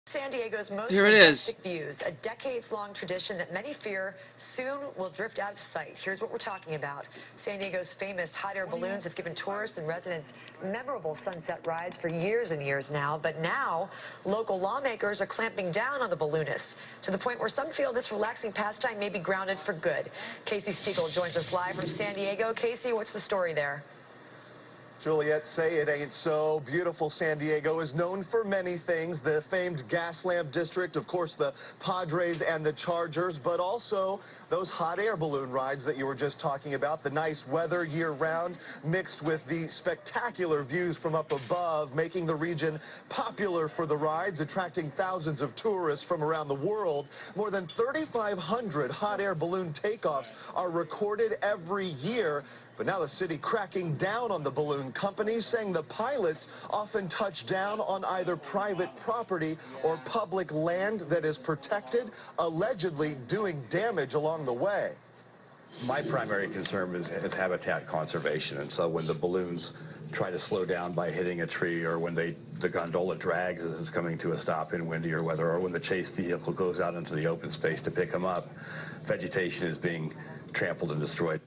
San Diego's most Here it majestic views, a decades-long tradition that many fear soon will drift out of sight. Here's what we're talking about. San Diego's famous hot air balloons have given tourists and residents memorable sunset rides for years and years now, but now local lawmakers are clamping down on the balloonists to the point where some feel this relaxing pastime may be grounded for good. Casey Stiegel joins us live from San Diego. Casey, what's the story there? Juliet, say it ain't so. Beautiful San Diego is known for many things. The famed Gaslamp District, of course, the Padres and the Chargers, but also those hot air balloon rides that you were just talking about. The nice weather year-round mixed with the spectacular views from up above, making the region popular for the rides, attracting thousands of tourists from around the world. More than 3,500 hot air balloon takeoffs are recorded every year. But now the city cracking down on the balloon companies, saying the pilots often touch down on either private property or public land that is protected, allegedly doing damage along the way. My primary concern is habitat conservation, and so when the balloons try to slow down by hitting a tree, or when the gondola drags as it's coming to a stop in windier weather, or when the chase vehicle goes out into the open space to pick them up, vegetation is being trampled and destroyed.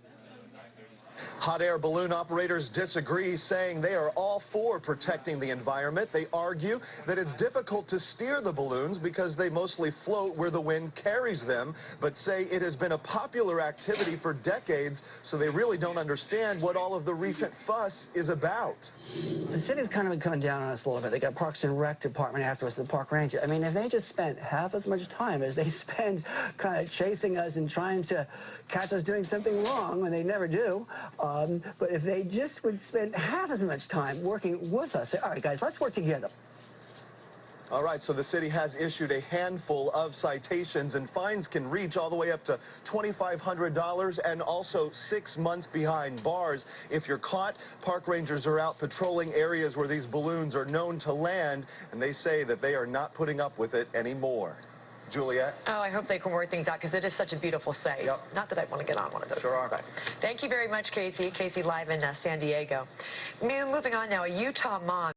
Hot air balloon operators disagree, saying they are all for protecting the environment. They argue that it's difficult to steer the balloons because they mostly float where the wind carries them, but say it has been a popular activity for decades, so they really don't understand what all of the recent fuss is about. The city's kind of been coming down on us a little bit. They got Parks and Rec department after us, the park ranger. I mean, if they just spent half as much time as they spend kind of chasing us and trying to catch us doing something wrong, when they never do, but if they just would spend half as much time working with us, say, all right, guys, let's work together. All right, so the city has issued a handful of citations, and fines can reach all the way up to $2,500 and also 6 months behind bars. If you're caught, park rangers are out patrolling areas where these balloons are known to land, and they say that they are not putting up with it anymore. Juliet? Oh, I hope they can work things out because it is such a beautiful sight. Yep. Not that I'd want to get on one of those Sure things, but thank you very much, Casey. Casey live in San Diego. Moving on now, a Utah mom